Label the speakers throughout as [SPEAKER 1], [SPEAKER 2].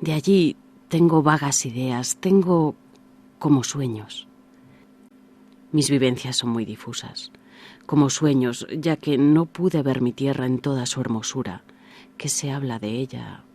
[SPEAKER 1] De allí tengo vagas ideas, tengo como sueños. Mis vivencias son muy difusas, como sueños, ya que no pude ver mi tierra en toda su hermosura, que se habla de ella.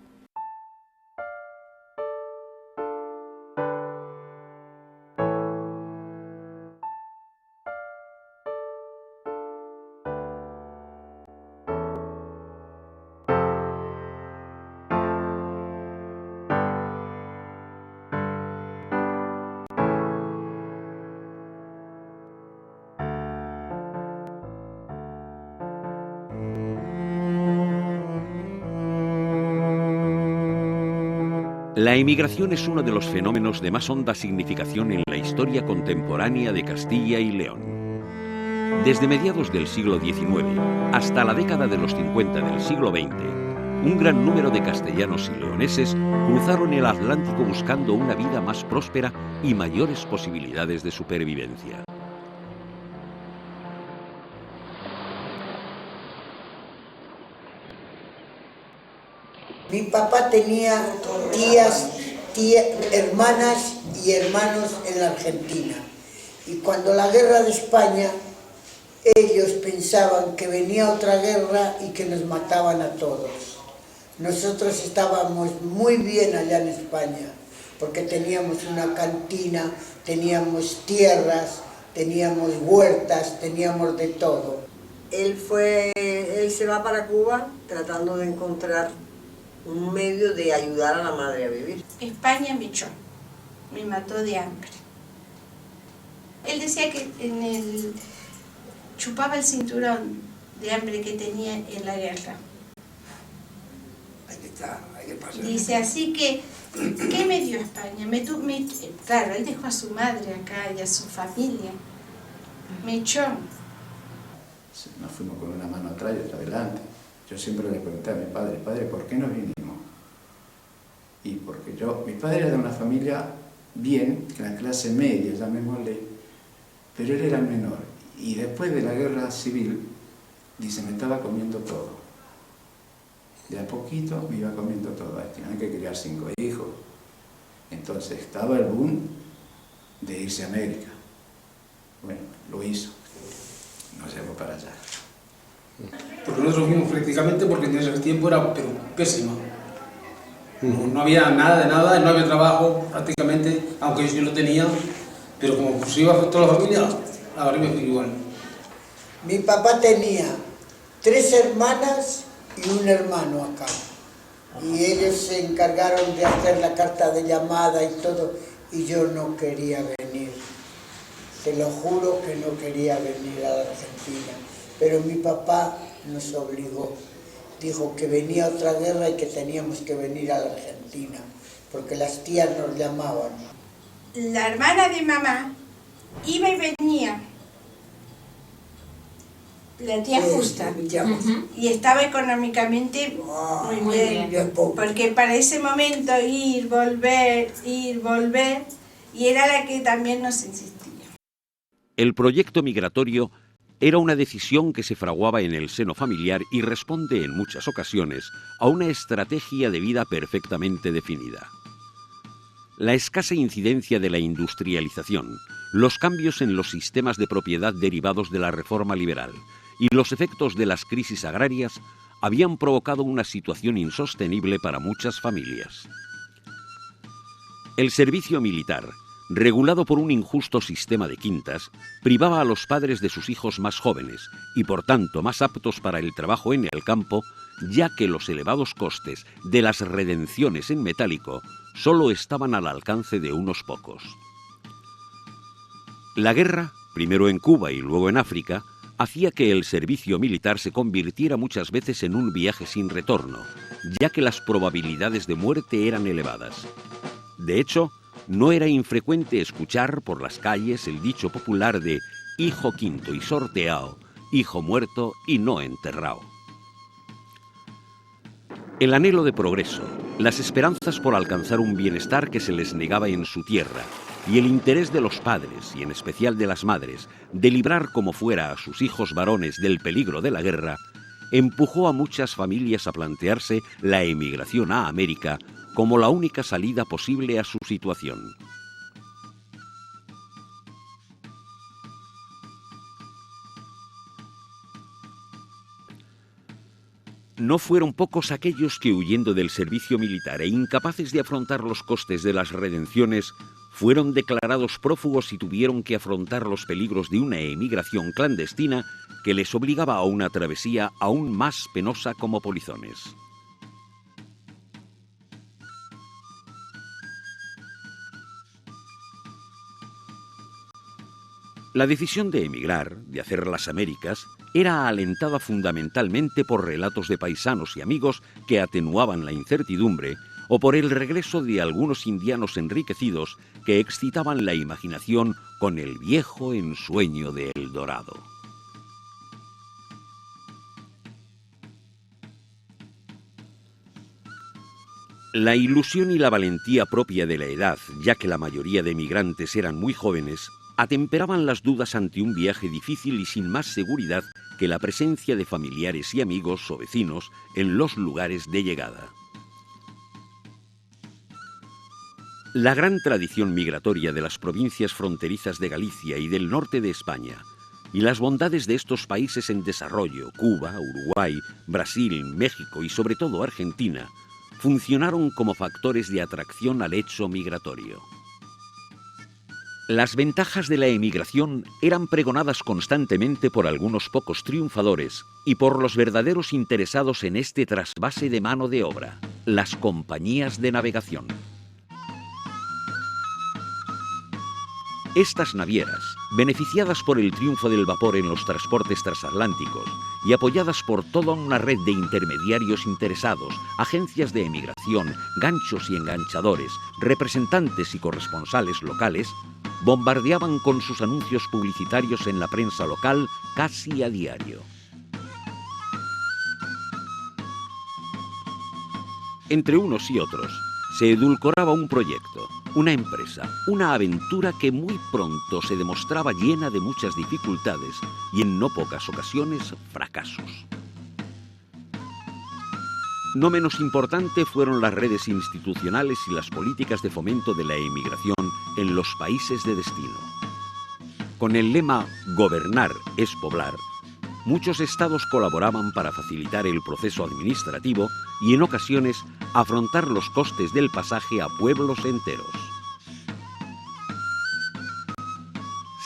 [SPEAKER 2] La emigración es uno de los fenómenos de más honda significación en la historia contemporánea de Castilla y León. Desde mediados del siglo XIX hasta la década de los 50 del siglo XX, un gran número de castellanos y leoneses cruzaron el Atlántico buscando una vida más próspera y mayores posibilidades de supervivencia.
[SPEAKER 3] Mi papá tenía hermanas y hermanos en la Argentina. Y cuando la guerra de España, ellos pensaban que venía otra guerra y que nos mataban a todos. Nosotros estábamos muy bien allá en España, porque teníamos una cantina, teníamos tierras, teníamos huertas, teníamos de todo.
[SPEAKER 4] Él se va para Cuba tratando de encontrar un medio de ayudar a la madre a vivir.
[SPEAKER 5] España me echó, me mató de hambre. Él decía que chupaba el cinturón de hambre que tenía en la guerra.
[SPEAKER 6] Hay que pasar.
[SPEAKER 5] Dice, así que, ¿qué me dio España? Claro, él dejó a su madre acá y a su familia. Me echó.
[SPEAKER 6] Nos fuimos con una mano atrás y otra adelante. Yo siempre le pregunté a mi padre, ¿por qué nos vinimos? Y porque mi padre era de una familia bien, la clase media, llamémosle, pero él era el menor. Y después de la guerra civil, dice, me estaba comiendo todo. De a poquito me iba comiendo todo. Tenían que criar 5 hijos. Entonces estaba el boom de irse a América. Bueno, lo hizo. Nos llevó para allá.
[SPEAKER 7] Porque nosotros fuimos prácticamente porque en ese tiempo era pésima. No había nada de nada, no había trabajo prácticamente, aunque yo lo tenía, pero como se iba toda la familia, ahora me fui igual.
[SPEAKER 3] Mi papá tenía 3 hermanas y un hermano acá. Y ellos se encargaron de hacer la carta de llamada y todo, y yo no quería venir. Te lo juro que no quería venir a la Argentina. Pero mi papá nos obligó, dijo que venía otra guerra y que teníamos que venir a la Argentina, porque las tías nos llamaban.
[SPEAKER 5] La hermana de mamá iba y venía, la tía Justa, y estaba económicamente muy bien, porque para ese momento ir, volver, y era la que también nos insistía.
[SPEAKER 2] El proyecto migratorio era una decisión que se fraguaba en el seno familiar y responde en muchas ocasiones a una estrategia de vida perfectamente definida. La escasa incidencia de la industrialización, los cambios en los sistemas de propiedad derivados de la reforma liberal y los efectos de las crisis agrarias habían provocado una situación insostenible para muchas familias. El servicio militar, regulado por un injusto sistema de quintas, privaba a los padres de sus hijos más jóvenes y por tanto más aptos para el trabajo en el campo, ya que los elevados costes de las redenciones en metálico solo estaban al alcance de unos pocos. La guerra, primero en Cuba y luego en África, hacía que el servicio militar se convirtiera muchas veces en un viaje sin retorno, ya que las probabilidades de muerte eran elevadas. De hecho, no era infrecuente escuchar por las calles el dicho popular de hijo quinto y sorteao, hijo muerto y no enterrao. El anhelo de progreso, las esperanzas por alcanzar un bienestar que se les negaba en su tierra y el interés de los padres, y en especial de las madres, de librar como fuera a sus hijos varones del peligro de la guerra, empujó a muchas familias a plantearse la emigración a América como la única salida posible a su situación. No fueron pocos aquellos que, huyendo del servicio militar e incapaces de afrontar los costes de las redenciones, fueron declarados prófugos y tuvieron que afrontar los peligros de una emigración clandestina que les obligaba a una travesía aún más penosa como polizones. La decisión de emigrar, de hacer las Américas, era alentada fundamentalmente por relatos de paisanos y amigos que atenuaban la incertidumbre o por el regreso de algunos indianos enriquecidos que excitaban la imaginación con el viejo ensueño de El Dorado. La ilusión y la valentía propia de la edad, ya que la mayoría de emigrantes eran muy jóvenes, atemperaban las dudas ante un viaje difícil y sin más seguridad que la presencia de familiares y amigos o vecinos en los lugares de llegada. La gran tradición migratoria de las provincias fronterizas de Galicia y del norte de España, y las bondades de estos países en desarrollo, Cuba, Uruguay, Brasil, México y sobre todo Argentina, funcionaron como factores de atracción al hecho migratorio. Las ventajas de la emigración eran pregonadas constantemente por algunos pocos triunfadores y por los verdaderos interesados en este trasvase de mano de obra, las compañías de navegación. Estas navieras, beneficiadas por el triunfo del vapor en los transportes transatlánticos y apoyadas por toda una red de intermediarios interesados, agencias de emigración, ganchos y enganchadores, representantes y corresponsales locales, bombardeaban con sus anuncios publicitarios en la prensa local casi a diario. Entre unos y otros se edulcoraba un proyecto, una empresa, una aventura que muy pronto se demostraba llena de muchas dificultades y en no pocas ocasiones fracasos. No menos importante fueron las redes institucionales y las políticas de fomento de la emigración en los países de destino. Con el lema «Gobernar es poblar», muchos estados colaboraban para facilitar el proceso administrativo y, en ocasiones, afrontar los costes del pasaje a pueblos enteros.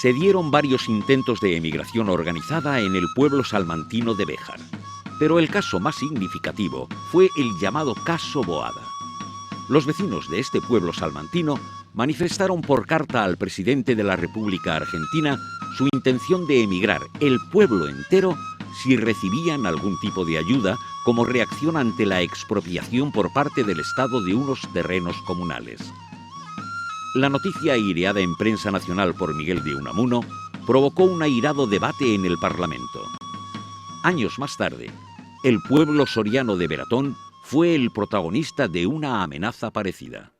[SPEAKER 2] Se dieron varios intentos de emigración organizada en el pueblo salmantino de Béjar, pero el caso más significativo fue el llamado Caso Boada. Los vecinos de este pueblo salmantino manifestaron por carta al presidente de la República Argentina su intención de emigrar el pueblo entero si recibían algún tipo de ayuda como reacción ante la expropiación por parte del Estado de unos terrenos comunales. La noticia aireada en prensa nacional por Miguel de Unamuno provocó un airado debate en el Parlamento. Años más tarde, el pueblo soriano de Beratón fue el protagonista de una amenaza parecida.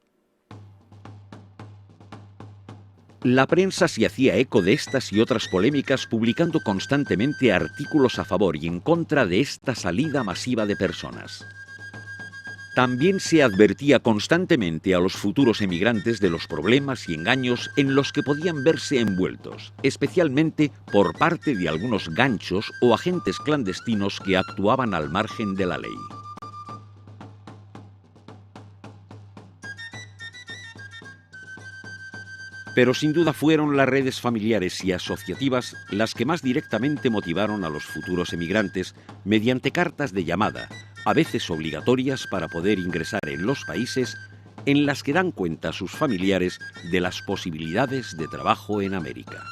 [SPEAKER 2] La prensa se hacía eco de estas y otras polémicas, publicando constantemente artículos a favor y en contra de esta salida masiva de personas. También se advertía constantemente a los futuros emigrantes de los problemas y engaños en los que podían verse envueltos, especialmente por parte de algunos ganchos o agentes clandestinos que actuaban al margen de la ley. Pero sin duda fueron las redes familiares y asociativas las que más directamente motivaron a los futuros emigrantes mediante cartas de llamada, a veces obligatorias para poder ingresar en los países en las que dan cuenta a sus familiares de las posibilidades de trabajo en América.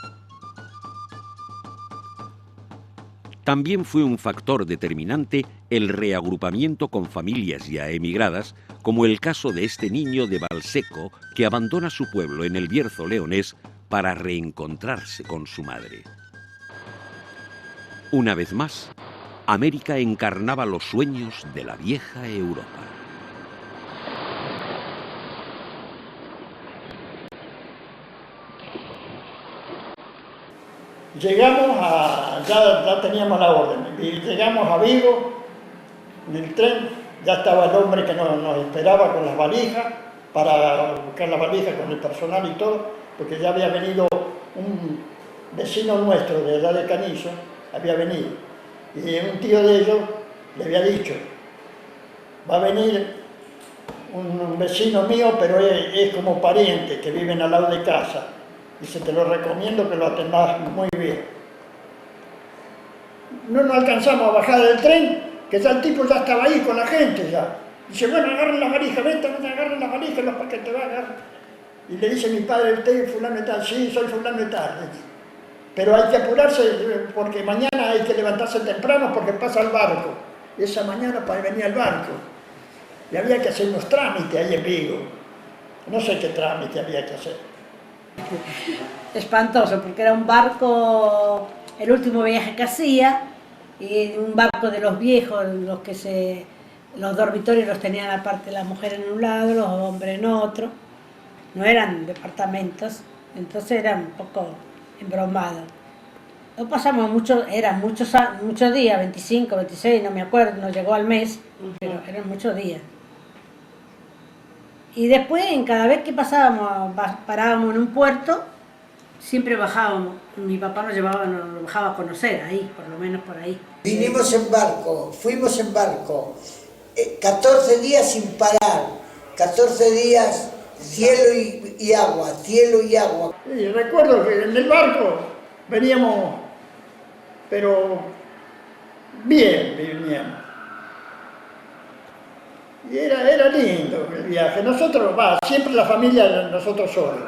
[SPEAKER 2] También fue un factor determinante el reagrupamiento con familias ya emigradas, como el caso de este niño de Valseco que abandona su pueblo en el Bierzo leonés para reencontrarse con su madre. Una vez más, América encarnaba los sueños de la vieja Europa.
[SPEAKER 8] Llegamos ya teníamos la orden, y llegamos a Vigo en el tren Ya estaba el hombre que nos esperaba con las valijas, para buscar las valijas con el personal y todo, porque ya había venido un vecino nuestro de allá de Canillo, había venido. Y un tío de ellos le había dicho, va a venir un vecino mío, pero es como pariente, que viven al lado de casa. Dice, te lo recomiendo que lo atendas muy bien. No nos alcanzamos a bajar del tren, que ya el tipo ya estaba ahí con la gente ya. Dice, bueno, agarren la valija, vete, agarren la valija, los paquetes, va a agarrar. Y le dice mi padre, ¿usted es fulano de tal? Sí, soy fulano de tal. Pero hay que apurarse porque mañana hay que levantarse temprano porque pasa el barco. Y esa mañana venía el barco. Y había que hacer unos trámites ahí en Vigo. No sé qué trámite había que hacer.
[SPEAKER 9] Espantoso, porque era un barco, el último viaje que hacía, y un barco de los viejos, los dormitorios los tenían aparte las mujeres en un lado, los hombres en otro. No eran departamentos, entonces era un poco embromado. No pasamos eran muchos días, 25, 26, no me acuerdo, no llegó al mes, pero eran muchos días. Y después, cada vez que parábamos en un puerto, siempre bajábamos. Mi papá nos bajaba a conocer ahí, por lo menos por ahí.
[SPEAKER 3] Vinimos en barco, fuimos en barco, 14 días sin parar, 14 días cielo y agua, cielo y agua.
[SPEAKER 8] Y recuerdo que en el barco veníamos, pero bien veníamos. Y era lindo el viaje. Nosotros, siempre la familia, nosotros solos.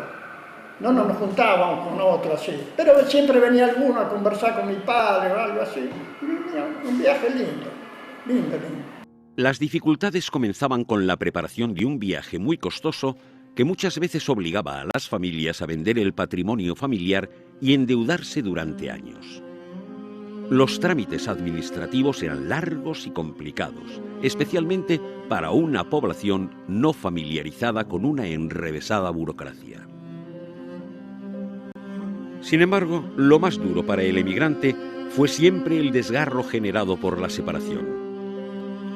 [SPEAKER 8] No nos juntábamos con otros así. Pero siempre venía alguno a conversar con mi padre o algo así. Y venía un viaje lindo, lindo.
[SPEAKER 2] Las dificultades comenzaban con la preparación de un viaje muy costoso que muchas veces obligaba a las familias a vender el patrimonio familiar y endeudarse durante años. Los trámites administrativos eran largos y complicados, especialmente para una población no familiarizada con una enrevesada burocracia. Sin embargo, lo más duro para el emigrante fue siempre el desgarro generado por la separación.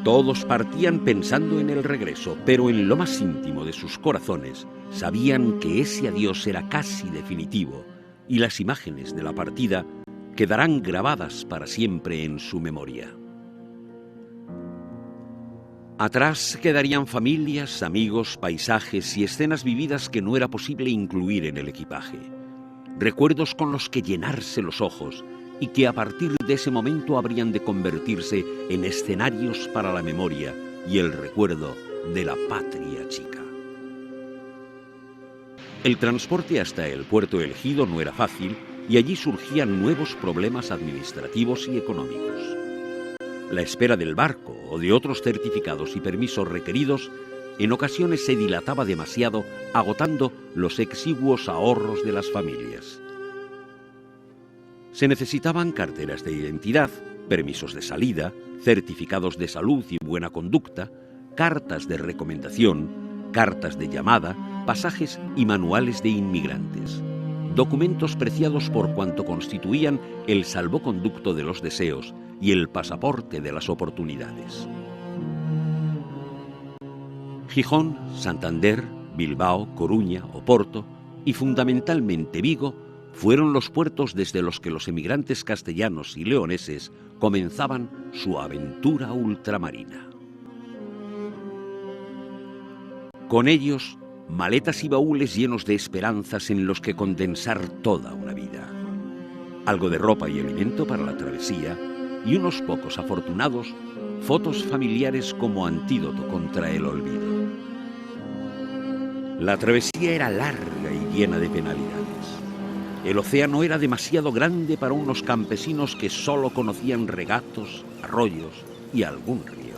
[SPEAKER 2] Todos partían pensando en el regreso, pero en lo más íntimo de sus corazones sabían que ese adiós era casi definitivo y las imágenes de la partida quedarán grabadas para siempre en su memoria. Atrás quedarían familias, amigos, paisajes y escenas vividas que no era posible incluir en el equipaje. Recuerdos con los que llenarse los ojos y que a partir de ese momento habrían de convertirse en escenarios para la memoria y el recuerdo de la patria chica. El transporte hasta el puerto elegido no era fácil y allí surgían nuevos problemas administrativos y económicos. La espera del barco o de otros certificados y permisos requeridos en ocasiones se dilataba demasiado, agotando los exiguos ahorros de las familias. Se necesitaban carteras de identidad, permisos de salida, certificados de salud y buena conducta, cartas de recomendación, cartas de llamada, pasajes y manuales de inmigrantes. Documentos preciados por cuanto constituían el salvoconducto de los deseos y el pasaporte de las oportunidades. Gijón, Santander, Bilbao, Coruña, Oporto y fundamentalmente Vigo fueron los puertos desde los que los emigrantes castellanos y leoneses comenzaban su aventura ultramarina. Con ellos, maletas y baúles llenos de esperanzas en los que condensar toda una vida. Algo de ropa y alimento para la travesía y unos pocos afortunados fotos familiares como antídoto contra el olvido. La travesía era larga y llena de penalidades. El océano era demasiado grande para unos campesinos que solo conocían regatos, arroyos y algún río.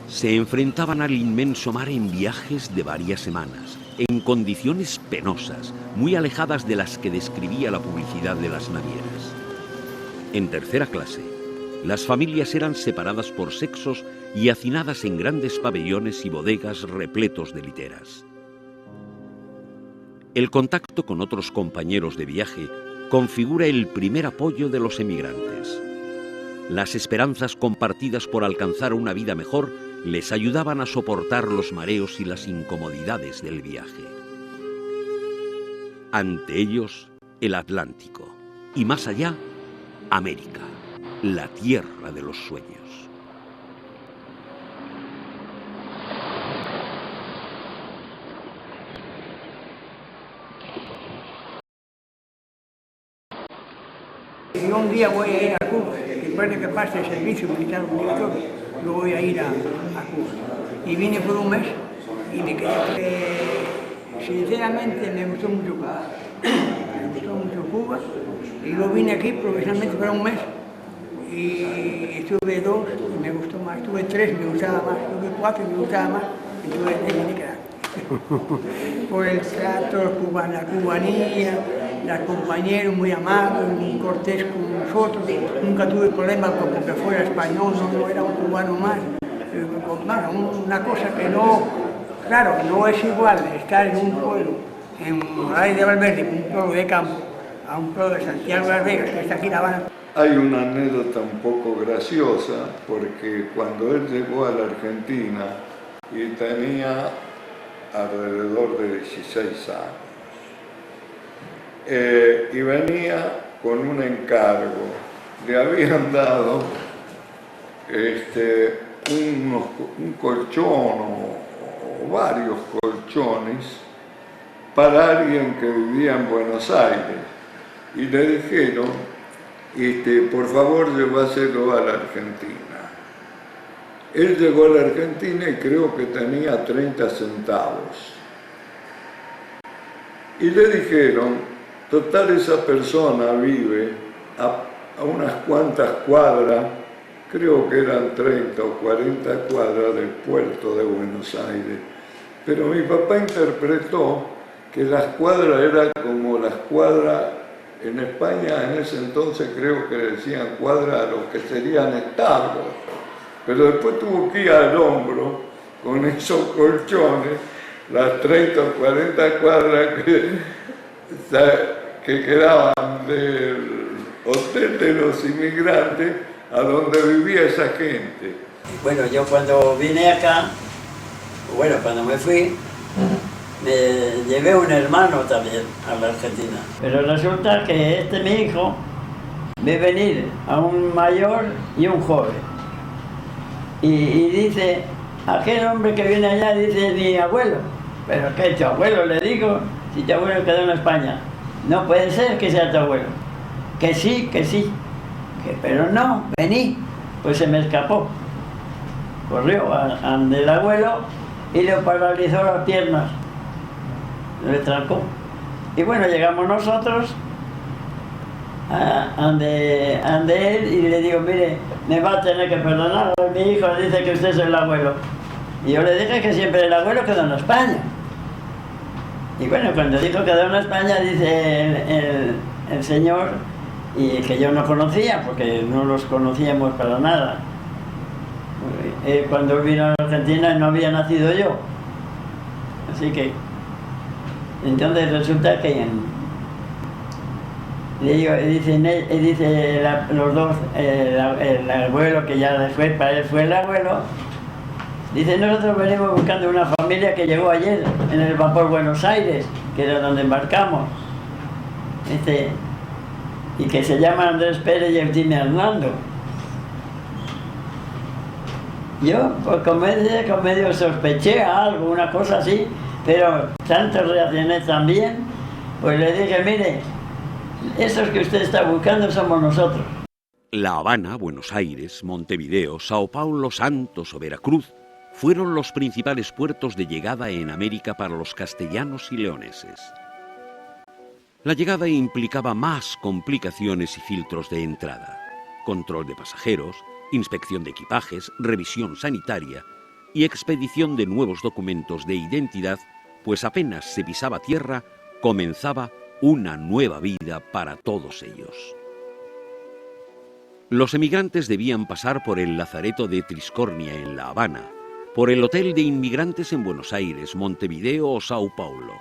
[SPEAKER 2] Se enfrentaban al inmenso mar en viajes de varias semanas, en condiciones penosas, muy alejadas de las que describía la publicidad de las navieras. En tercera clase, las familias eran separadas por sexos y hacinadas en grandes pabellones y bodegas repletos de literas. El contacto con otros compañeros de viaje configura el primer apoyo de los emigrantes. Las esperanzas compartidas por alcanzar una vida mejor les ayudaban a soportar los mareos y las incomodidades del viaje. Ante ellos, el Atlántico, y más allá, América, la tierra de los sueños.
[SPEAKER 8] Yo un día voy a ir a Cuba, después de que pase el servicio militar obligatorio, yo voy a ir a Cuba. Y vine por un mes y me quedé. Sinceramente me gustó mucho Cuba. Me gustó mucho Cuba. Y yo vine aquí profesionalmente para un mes. Y estuve 2 y me gustó más. Estuve 3 y me gustaba más. Estuve 4 y me gustaba más. Y estuve 10 y me quedé. Por el trato, la cubanía, los compañeros muy amables, muy cortés con nosotros. Nunca tuve problemas con que fuera español, no era un cubano más. Una cosa que no, claro, no es igual estar en un pueblo, en Morales de Valverde, un pueblo de campo, a un pueblo de Santiago de las Vegas, que está aquí en La Habana.
[SPEAKER 10] Hay una anécdota un poco graciosa, porque cuando él llegó a la Argentina y tenía alrededor de 16 años, y venía con un encargo, le habían dado un colchón o varios colchones para alguien que vivía en Buenos Aires, y le dijeron, por favor llévaselo a la Argentina. Él llegó a la Argentina y creo que tenía 30 centavos. Y le dijeron, total, esa persona vive a unas cuantas cuadras, creo que eran 30 o 40 cuadras del puerto de Buenos Aires. Pero mi papá interpretó que las cuadras eran como las cuadras en España, en ese entonces creo que decían cuadras a los que serían establos. Pero después tuvo que ir al hombro con esos colchones, las 30 o 40 cuadras que quedaban del hotel de los inmigrantes a donde vivía esa gente.
[SPEAKER 11] Bueno, yo cuando vine acá, cuando me fui, me llevé un hermano también a la Argentina. Pero resulta que mi hijo, ve venir a un mayor y un joven. Y dice, aquel hombre que viene allá, dice mi abuelo. ¿Pero qué, tu abuelo? Le digo, si tu abuelo quedó en España. No puede ser que sea tu abuelo. Que sí. Pero no, vení. Pues se me escapó. Corrió ante el abuelo y le paralizó las piernas. Le trancó. Y bueno, llegamos nosotros ante él y le digo, mire, me va a tener que perdonar, mi hijo dice que usted es el abuelo. Y yo le dije que siempre el abuelo quedó en España. Y bueno, cuando dijo quedó en España, dice el señor, y que yo no conocía, porque no los conocíamos para nada. Cuando él vino a Argentina no había nacido yo. Así que, entonces resulta que dice los dos, el abuelo, que ya después para él fue el abuelo, dice, nosotros venimos buscando una familia que llegó ayer en el vapor Buenos Aires, que era donde embarcamos, y que se llama Andrés Pérez y Eugenia Hernando. Yo, pues con medio sospeché algo, una cosa así, pero tanto reaccioné también, pues le dije, mire, esos que usted está buscando somos nosotros.
[SPEAKER 2] La Habana, Buenos Aires, Montevideo, Sao Paulo, Santos o Veracruz fueron los principales puertos de llegada en América para los castellanos y leoneses. La llegada implicaba más complicaciones y filtros de entrada, control de pasajeros, inspección de equipajes, revisión sanitaria y expedición de nuevos documentos de identidad, pues apenas se pisaba tierra, comenzaba una nueva vida para todos ellos. Los emigrantes debían pasar por el Lazareto de Triscornia en La Habana, por el Hotel de Inmigrantes en Buenos Aires, Montevideo o Sao Paulo,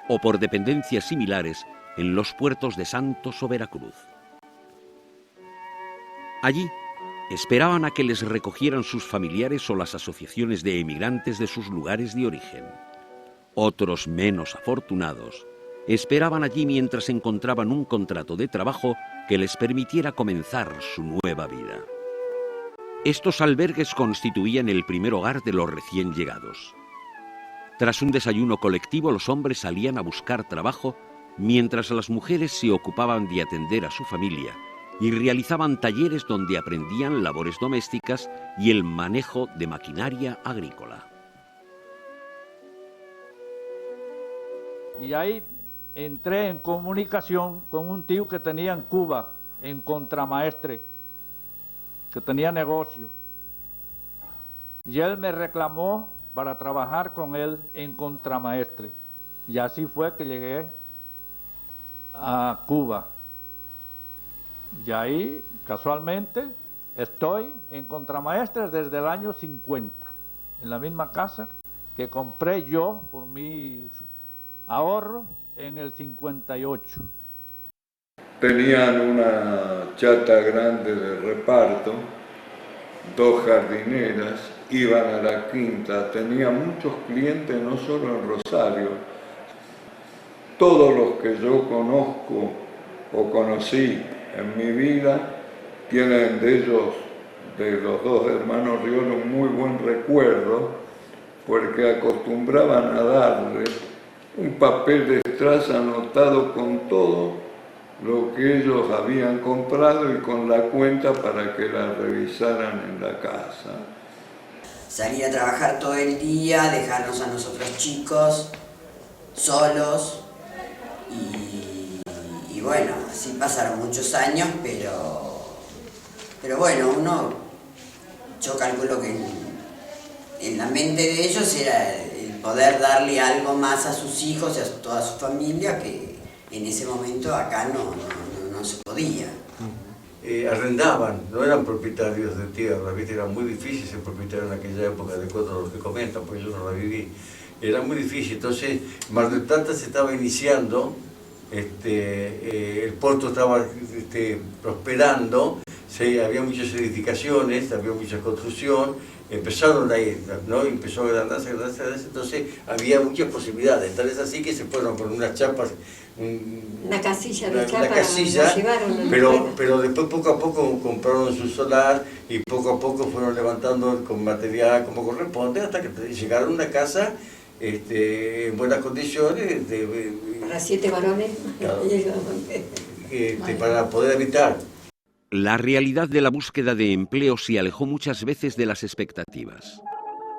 [SPEAKER 2] o por dependencias similares en los puertos de Santos o Veracruz. Allí Esperaban a que les recogieran sus familiares o las asociaciones de emigrantes de sus lugares de origen. Otros, menos afortunados, esperaban allí mientras encontraban un contrato de trabajo que les permitiera comenzar su nueva vida. Estos albergues constituían el primer hogar de los recién llegados. Tras un desayuno colectivo, los hombres salían a buscar trabajo, mientras las mujeres se ocupaban de atender a su familia y realizaban talleres donde aprendían labores domésticas y el manejo de maquinaria agrícola.
[SPEAKER 12] Y ahí entré en comunicación con un tío que tenía en Cuba, en Contramaestre, que tenía negocio. Y él me reclamó para trabajar con él en Contramaestre. Y así fue que llegué a Cuba. Y ahí, casualmente, estoy en Contramaestre desde el año 50, en la misma casa que compré yo por mi ahorro en el 58.
[SPEAKER 10] Tenían una chata grande de reparto, 2 jardineras, iban a la quinta, tenían muchos clientes no solo en Rosario. Todos los que yo conozco o conocí en mi vida tienen de ellos, de los 2 hermanos Riol, un muy buen recuerdo, porque acostumbraban a darle un papel de estraza anotado con todo lo que ellos habían comprado y con la cuenta para que la revisaran en la casa.
[SPEAKER 13] Salir a trabajar todo el día, dejarnos a nosotros chicos solos y bueno, así pasaron muchos años, pero bueno, yo calculo que en la mente de ellos era el poder darle algo más a sus hijos y a toda su familia que en ese momento acá no se podía.
[SPEAKER 14] Arrendaban, no eran propietarios de tierra, ¿viste? Era muy difícil ser propietario en aquella época, de acuerdo a lo que comentan, pues yo no la viví. Era muy difícil, entonces Mar del Plata se estaba iniciando, el puerto estaba prosperando, había muchas edificaciones, había mucha construcción, empezaron ahí, ¿no? Empezó a agrandarse, entonces había muchas posibilidades, tal es así que se fueron con unas chapas,
[SPEAKER 15] una casilla de chapa,
[SPEAKER 14] pero después poco a poco compraron su solar y poco a poco fueron levantando con material como corresponde hasta que llegaron a una casa en buenas condiciones.
[SPEAKER 15] Para 7 varones,
[SPEAKER 14] claro, para poder habitar.
[SPEAKER 2] La realidad de la búsqueda de empleo se alejó muchas veces de las expectativas.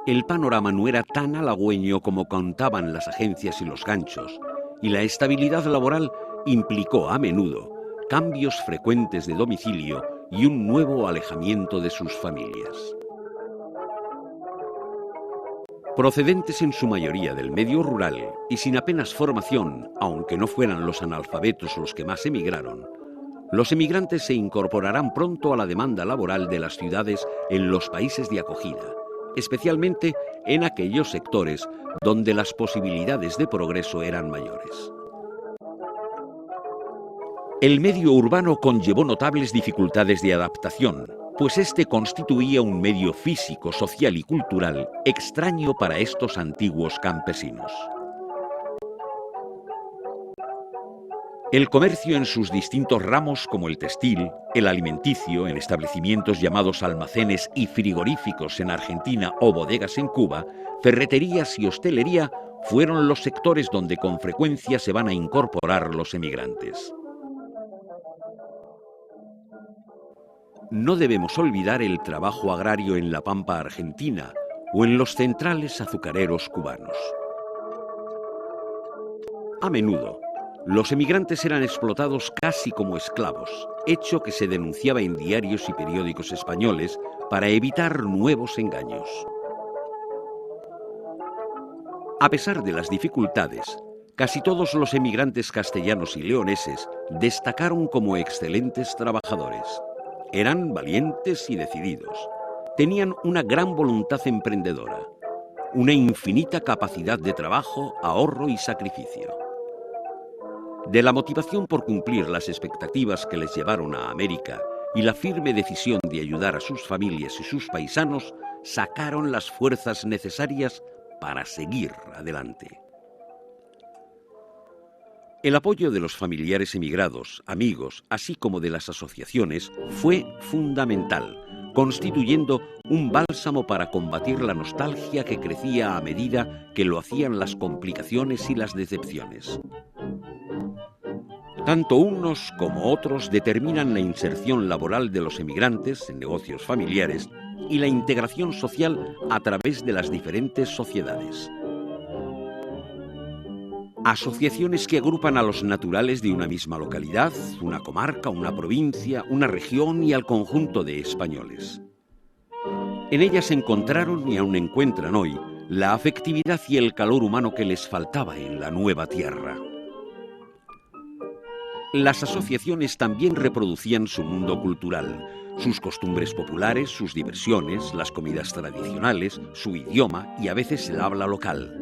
[SPEAKER 2] El panorama no era tan halagüeño como contaban las agencias y los ganchos, y la estabilidad laboral implicó a menudo cambios frecuentes de domicilio y un nuevo alejamiento de sus familias. Procedentes en su mayoría del medio rural y sin apenas formación, aunque no fueran los analfabetos los que más emigraron, los emigrantes se incorporarán pronto a la demanda laboral de las ciudades en los países de acogida, especialmente en aquellos sectores donde las posibilidades de progreso eran mayores. El medio urbano conllevó notables dificultades de adaptación, pues este constituía un medio físico, social y cultural extraño para estos antiguos campesinos. El comercio en sus distintos ramos, como el textil, el alimenticio, en establecimientos llamados almacenes y frigoríficos en Argentina o bodegas en Cuba, ferreterías y hostelería, fueron los sectores donde con frecuencia se van a incorporar los emigrantes. No debemos olvidar el trabajo agrario en la pampa argentina o en los centrales azucareros cubanos. A menudo, los emigrantes eran explotados casi como esclavos, hecho que se denunciaba en diarios y periódicos españoles para evitar nuevos engaños. A pesar de las dificultades, casi todos los emigrantes castellanos y leoneses destacaron como excelentes trabajadores. Eran valientes y decididos. Tenían una gran voluntad emprendedora, una infinita capacidad de trabajo, ahorro y sacrificio. De la motivación por cumplir las expectativas que les llevaron a América y la firme decisión de ayudar a sus familias y sus paisanos sacaron las fuerzas necesarias para seguir adelante. El apoyo de los familiares emigrados, amigos, así como de las asociaciones, fue fundamental, constituyendo un bálsamo para combatir la nostalgia que crecía a medida que lo hacían las complicaciones y las decepciones. Tanto unos como otros determinan la inserción laboral de los emigrantes en negocios familiares y la integración social a través de las diferentes sociedades. Asociaciones que agrupan a los naturales de una misma localidad, una comarca, una provincia, una región y al conjunto de españoles. En ellas encontraron y aún encuentran hoy la afectividad y el calor humano que les faltaba en la nueva tierra. Las asociaciones también reproducían su mundo cultural, sus costumbres populares, sus diversiones, las comidas tradicionales, su idioma y a veces el habla local.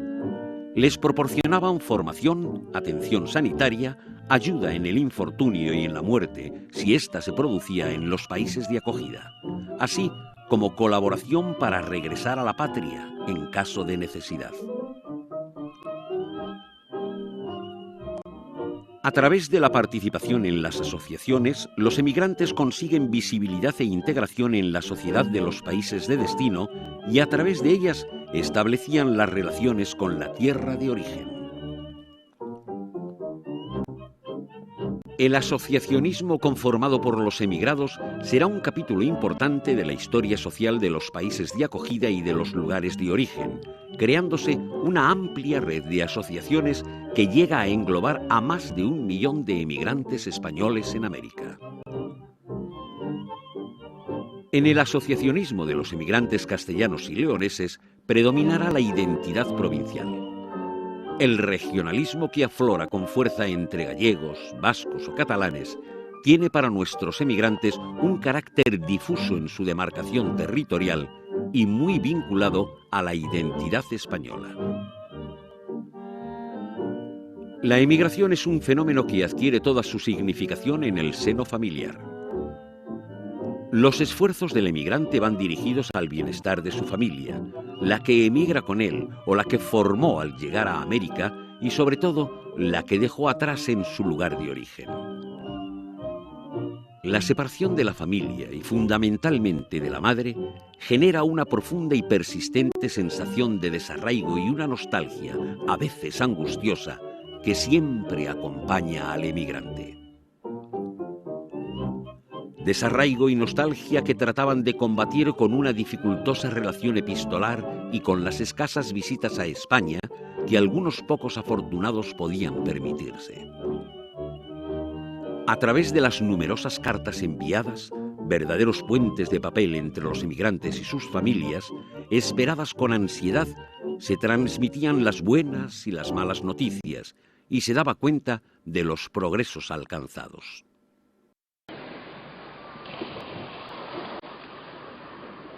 [SPEAKER 2] Les proporcionaban formación, atención sanitaria, ayuda en el infortunio y en la muerte, si ésta se producía en los países de acogida, así como colaboración para regresar a la patria en caso de necesidad. A través de la participación en las asociaciones, los emigrantes consiguen visibilidad e integración en la sociedad de los países de destino y a través de ellas establecían las relaciones con la tierra de origen. El asociacionismo conformado por los emigrados será un capítulo importante de la historia social de los países de acogida y de los lugares de origen, creándose una amplia red de asociaciones que llega a englobar a más de 1 millón de emigrantes españoles en América. En el asociacionismo de los emigrantes castellanos y leoneses predominará la identidad provincial. El regionalismo que aflora con fuerza entre gallegos, vascos o catalanes tiene para nuestros emigrantes un carácter difuso en su demarcación territorial y muy vinculado a la identidad española. La emigración es un fenómeno que adquiere toda su significación en el seno familiar. Los esfuerzos del emigrante van dirigidos al bienestar de su familia, la que emigra con él o la que formó al llegar a América y sobre todo la que dejó atrás en su lugar de origen. La separación de la familia y fundamentalmente de la madre genera una profunda y persistente sensación de desarraigo y una nostalgia, a veces angustiosa, que siempre acompaña al emigrante. Desarraigo y nostalgia que trataban de combatir con una dificultosa relación epistolar y con las escasas visitas a España que algunos pocos afortunados podían permitirse. A través de las numerosas cartas enviadas, verdaderos puentes de papel entre los emigrantes y sus familias, esperadas con ansiedad, se transmitían las buenas y las malas noticias y se daba cuenta de los progresos alcanzados.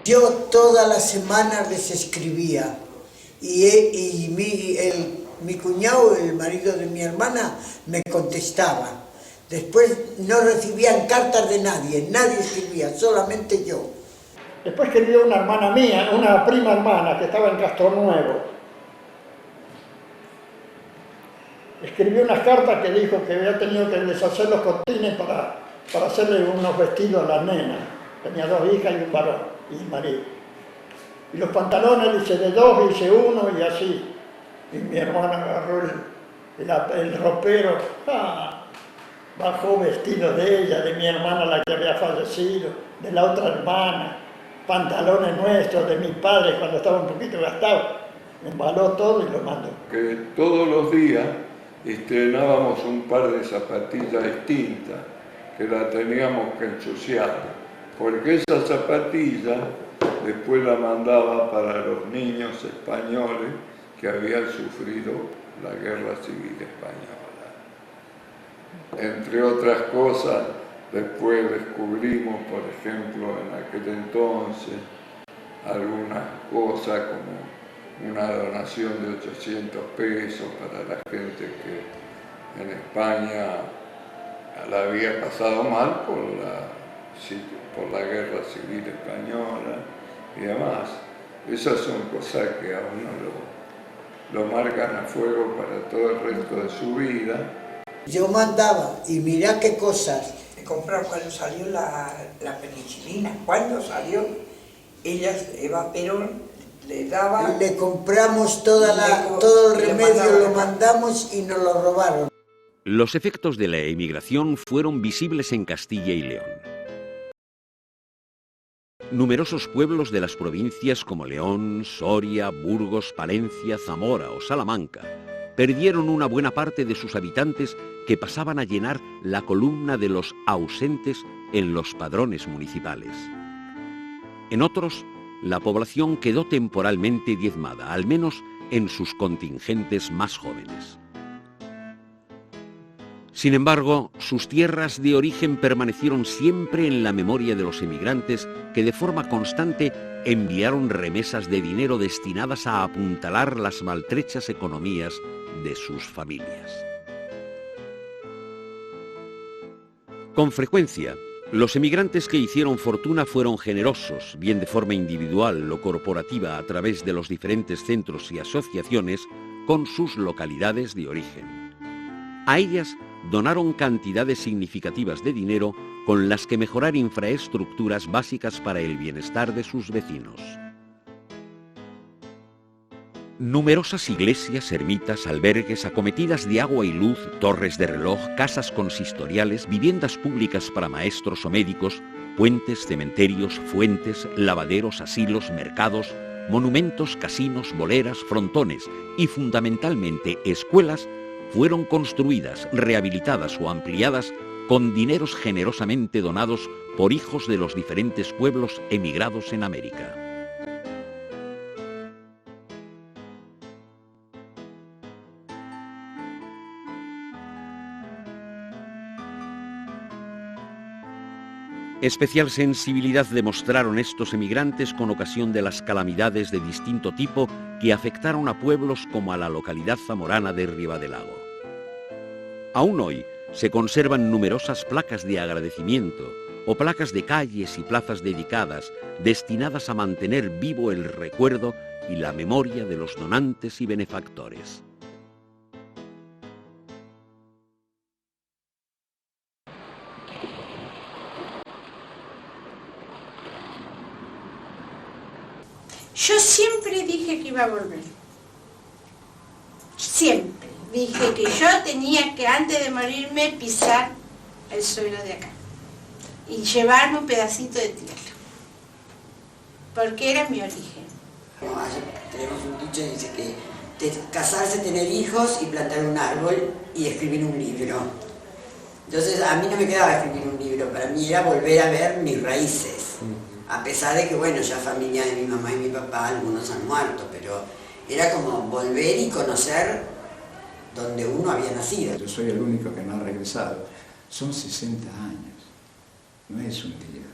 [SPEAKER 3] Yo todas las semanas les escribía y mi cuñado, el marido de mi hermana, me contestaba. Después no recibían cartas de nadie, nadie escribía, solamente yo.
[SPEAKER 8] Después escribió una hermana mía, una prima hermana que estaba en Castronuevo. Escribió unas cartas que dijo que había tenido que deshacer los cotines para hacerle unos vestidos a la nena. Tenía 2 hijas y un varón. Y marido. Y los pantalones hice de 2, hice 1 y así. Y mi hermana agarró el ropero, bajó vestido de ella, de mi hermana la que había fallecido, de la otra hermana, pantalones nuestros, de mi padre cuando estaba un poquito gastado. Me embaló todo y lo mandó.
[SPEAKER 10] Que todos los días estrenábamos un par de zapatillas distintas, que la teníamos que ensuciar. Porque esa zapatilla después la mandaba para los niños españoles que habían sufrido la Guerra Civil Española. Entre otras cosas, después descubrimos, por ejemplo, en aquel entonces, algunas cosas como una donación de 800 pesos para la gente que en España la había pasado mal por la por la guerra civil española y demás. Esas son cosas que a uno lo marcan a fuego para todo el resto de su vida.
[SPEAKER 3] Yo mandaba, y mirá qué cosas.
[SPEAKER 16] De comprar cuando salió la penicilina, cuando salió, Eva Perón le daba...
[SPEAKER 3] Le compramos todo el remedio, lo mandamos y nos lo robaron.
[SPEAKER 2] Los efectos de la emigración fueron visibles en Castilla y León. Numerosos pueblos de las provincias como León, Soria, Burgos, Palencia, Zamora o Salamanca perdieron una buena parte de sus habitantes que pasaban a llenar la columna de los ausentes en los padrones municipales. En otros, la población quedó temporalmente diezmada, al menos en sus contingentes más jóvenes. Sin embargo, sus tierras de origen permanecieron siempre en la memoria de los emigrantes que de forma constante enviaron remesas de dinero destinadas a apuntalar las maltrechas economías de sus familias. Con frecuencia, los emigrantes que hicieron fortuna fueron generosos, bien de forma individual o corporativa a través de los diferentes centros y asociaciones con sus localidades de origen. A ellas donaron cantidades significativas de dinero con las que mejorar infraestructuras básicas para el bienestar de sus vecinos. Numerosas iglesias, ermitas, albergues, acometidas de agua y luz, torres de reloj, casas consistoriales, viviendas públicas para maestros o médicos, puentes, cementerios, fuentes, lavaderos, asilos, mercados, monumentos, casinos, boleras, frontones y fundamentalmente escuelas fueron construidas, rehabilitadas o ampliadas con dineros generosamente donados por hijos de los diferentes pueblos emigrados en América. Especial sensibilidad demostraron estos emigrantes con ocasión de las calamidades de distinto tipo que afectaron a pueblos como a la localidad zamorana de Ribadelago. Aún hoy se conservan numerosas placas de agradecimiento o placas de calles y plazas dedicadas destinadas a mantener vivo el recuerdo y la memoria de los donantes y benefactores.
[SPEAKER 5] Yo siempre dije que iba a volver. Siempre. Dije que yo tenía que, antes de morirme, pisar el suelo de acá. Y llevarme un pedacito de tierra. Porque era mi origen.
[SPEAKER 13] Tenemos un dicho que dice que casarse, tener hijos y plantar un árbol y escribir un libro. Entonces a mí no me quedaba escribir un libro, para mí era volver a ver mis raíces. A pesar de que, bueno, ya familia de mi mamá y mi papá, algunos han muerto, pero era como volver y conocer donde uno había nacido.
[SPEAKER 6] Yo soy el único que no ha regresado. Son 60 años, no es un día.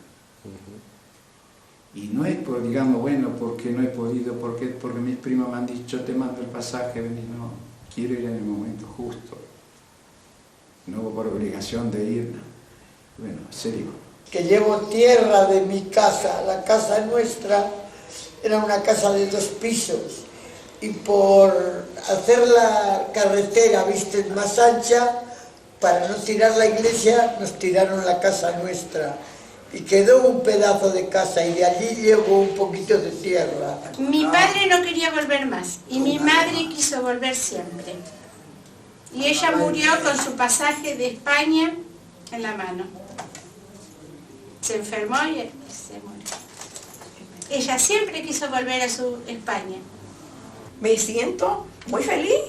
[SPEAKER 6] Y no es por, digamos, bueno, porque no he podido, porque mis primos me han dicho, te mando el pasaje, vení, no. Quiero ir en el momento justo. No por obligación de ir. Bueno, serio.
[SPEAKER 3] Que llevo tierra de mi casa, la casa nuestra era una casa de 2 pisos y por hacer la carretera, viste, más ancha, para no tirar la iglesia nos tiraron la casa nuestra y quedó un pedazo de casa y de allí llevo un poquito de tierra.
[SPEAKER 5] Mi padre no quería volver más y mi madre quiso volver siempre y ella murió con su pasaje de España en la mano. Se enfermó y se murió. Ella siempre quiso volver a su España.
[SPEAKER 16] Me siento muy feliz.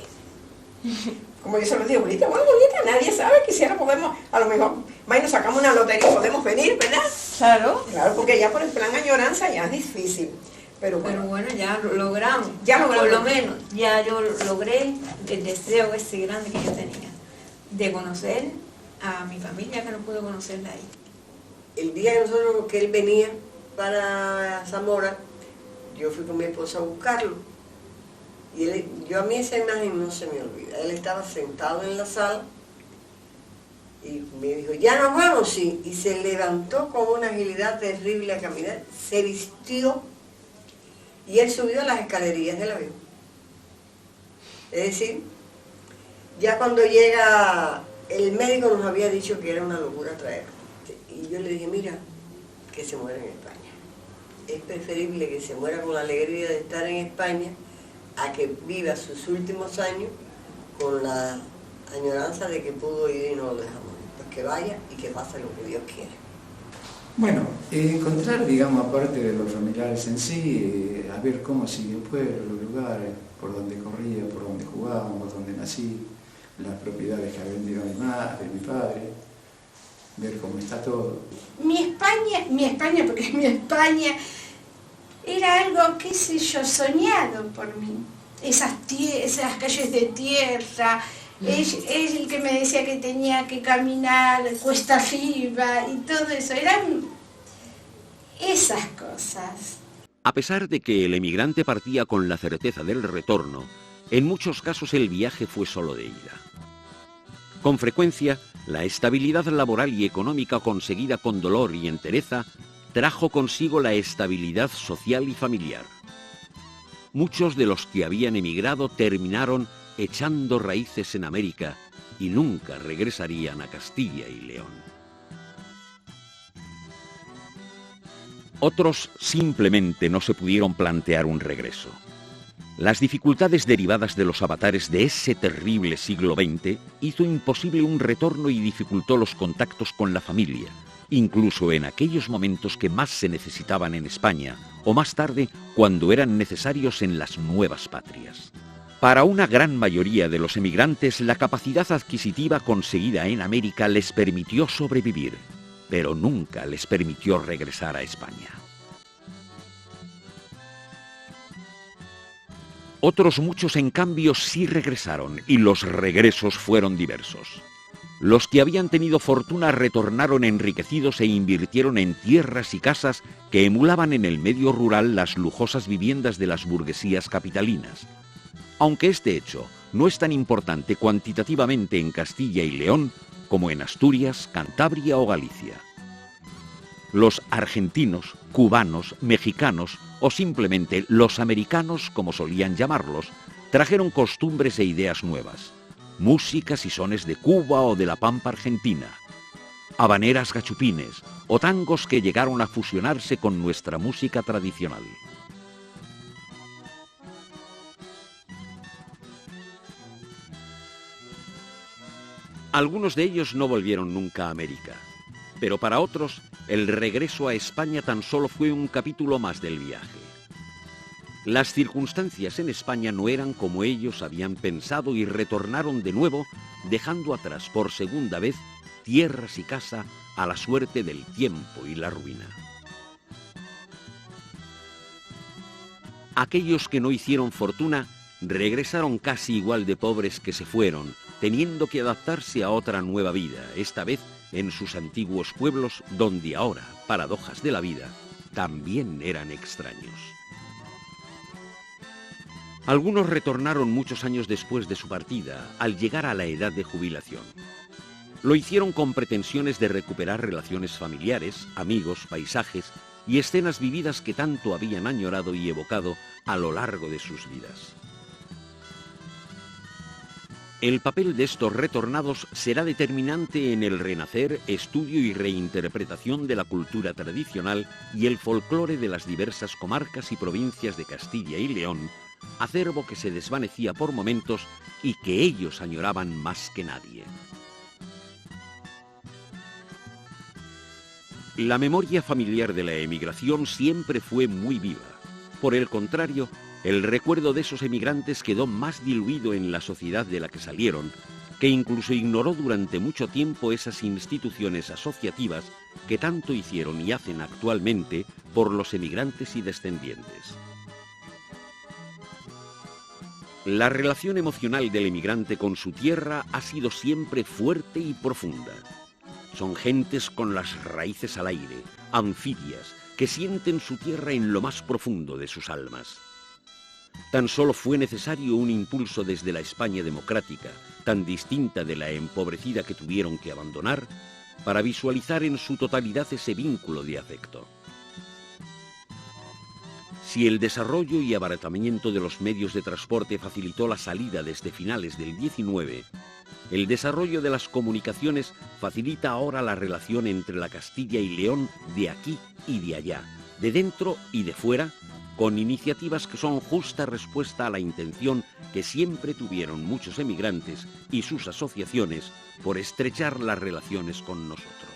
[SPEAKER 16] Como yo se lo digo, ahorita, bueno, ahorita nadie sabe, quisiera podemos, a lo mejor, más nos sacamos una lotería y podemos venir, ¿verdad? Claro. Claro, porque ya por el plan añoranza ya es difícil. Pero bueno,
[SPEAKER 15] ya lo logramos.
[SPEAKER 16] Ya logramos.
[SPEAKER 15] Por lo menos, ya yo logré el deseo ese grande que yo tenía, de conocer a mi familia que no pude conocerla ahí.
[SPEAKER 4] El día que él venía para Zamora, yo fui con mi esposa a buscarlo. Y a mí esa imagen no se me olvida. Él estaba sentado en la sala Y me dijo, ¿ya nos vamos? Sí. Y se levantó con una agilidad terrible a caminar, se vistió y él subió las escalerillas del avión. Es decir, ya cuando llega, el médico nos había dicho que era una locura traerlo. Y yo le dije, mira, que se muera en España. Es preferible que se muera con la alegría de estar en España a que viva sus últimos años con la añoranza de que pudo ir y no lo dejamos. Pues que vaya y que pase lo que Dios quiere.
[SPEAKER 6] Bueno, encontrar, digamos, aparte de los familiares en sí, a ver cómo sigue el pueblo, los lugares, por donde corría, por donde jugábamos, donde nací, las propiedades que ha vendido mi madre, mi padre, ver cómo está todo.
[SPEAKER 5] Mi España, porque mi España era algo, qué sé yo, soñado por mí. Esas calles de tierra, es el que me decía que tenía que caminar cuesta arriba y todo eso, eran esas cosas.
[SPEAKER 2] A pesar de que el emigrante partía con la certeza del retorno, en muchos casos el viaje fue solo de ida. Con frecuencia, la estabilidad laboral y económica conseguida con dolor y entereza trajo consigo la estabilidad social y familiar. Muchos de los que habían emigrado terminaron echando raíces en América y nunca regresarían a Castilla y León. Otros simplemente no se pudieron plantear un regreso. Las dificultades derivadas de los avatares de ese terrible siglo XX hizo imposible un retorno y dificultó los contactos con la familia, incluso en aquellos momentos que más se necesitaban en España, o más tarde cuando eran necesarios en las nuevas patrias. Para una gran mayoría de los emigrantes, la capacidad adquisitiva conseguida en América les permitió sobrevivir, pero nunca les permitió regresar a España. Otros muchos, en cambio, sí regresaron, y los regresos fueron diversos. Los que habían tenido fortuna retornaron enriquecidos e invirtieron en tierras y casas que emulaban en el medio rural las lujosas viviendas de las burguesías capitalinas. Aunque este hecho no es tan importante cuantitativamente en Castilla y León como en Asturias, Cantabria o Galicia. Los argentinos, cubanos, mexicanos o simplemente los americanos, como solían llamarlos, trajeron costumbres e ideas nuevas, músicas y sones de Cuba o de la Pampa Argentina, habaneras gachupines o tangos que llegaron a fusionarse con nuestra música tradicional. Algunos de ellos no volvieron nunca a América, pero para otros el regreso a España tan solo fue un capítulo más del viaje. Las circunstancias en España no eran como ellos habían pensado y retornaron de nuevo, dejando atrás por segunda vez tierras y casa a la suerte del tiempo y la ruina. Aquellos que no hicieron fortuna regresaron casi igual de pobres que se fueron, teniendo que adaptarse a otra nueva vida, esta vez en sus antiguos pueblos, donde ahora, paradojas de la vida, también eran extraños. Algunos retornaron muchos años después de su partida, al llegar a la edad de jubilación. Lo hicieron con pretensiones de recuperar relaciones familiares, amigos, paisajes y escenas vividas que tanto habían añorado y evocado a lo largo de sus vidas. El papel de estos retornados será determinante en el renacer, estudio y reinterpretación de la cultura tradicional y el folclore de las diversas comarcas y provincias de Castilla y León, acervo que se desvanecía por momentos y que ellos añoraban más que nadie. La memoria familiar de la emigración siempre fue muy viva. Por el contrario, el recuerdo de esos emigrantes quedó más diluido en la sociedad de la que salieron, que incluso ignoró durante mucho tiempo esas instituciones asociativas que tanto hicieron y hacen actualmente por los emigrantes y descendientes. La relación emocional del emigrante con su tierra ha sido siempre fuerte y profunda. Son gentes con las raíces al aire, anfibias, que sienten su tierra en lo más profundo de sus almas. tan solo fue necesario un impulso desde la España democrática, tan distinta de la empobrecida que tuvieron que abandonar, para visualizar en su totalidad ese vínculo de afecto. Si el desarrollo y abaratamiento de los medios de transporte facilitó la salida desde finales del XIX, el desarrollo de las comunicaciones facilita ahora la relación entre la Castilla y León de aquí y de allá, de dentro y de fuera, con iniciativas que son justa respuesta a la intención que siempre tuvieron muchos emigrantes y sus asociaciones por estrechar las relaciones con nosotros.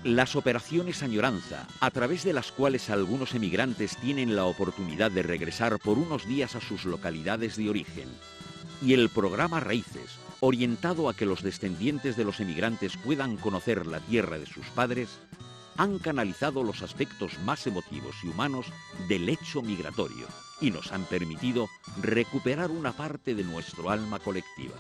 [SPEAKER 2] Las operaciones Añoranza, a través de las cuales algunos emigrantes tienen la oportunidad de regresar por unos días a sus localidades de origen, y el programa Raíces, orientado a que los descendientes de los emigrantes puedan conocer la tierra de sus padres, han canalizado los aspectos más emotivos y humanos del hecho migratorio y nos han permitido recuperar una parte de nuestro alma colectiva.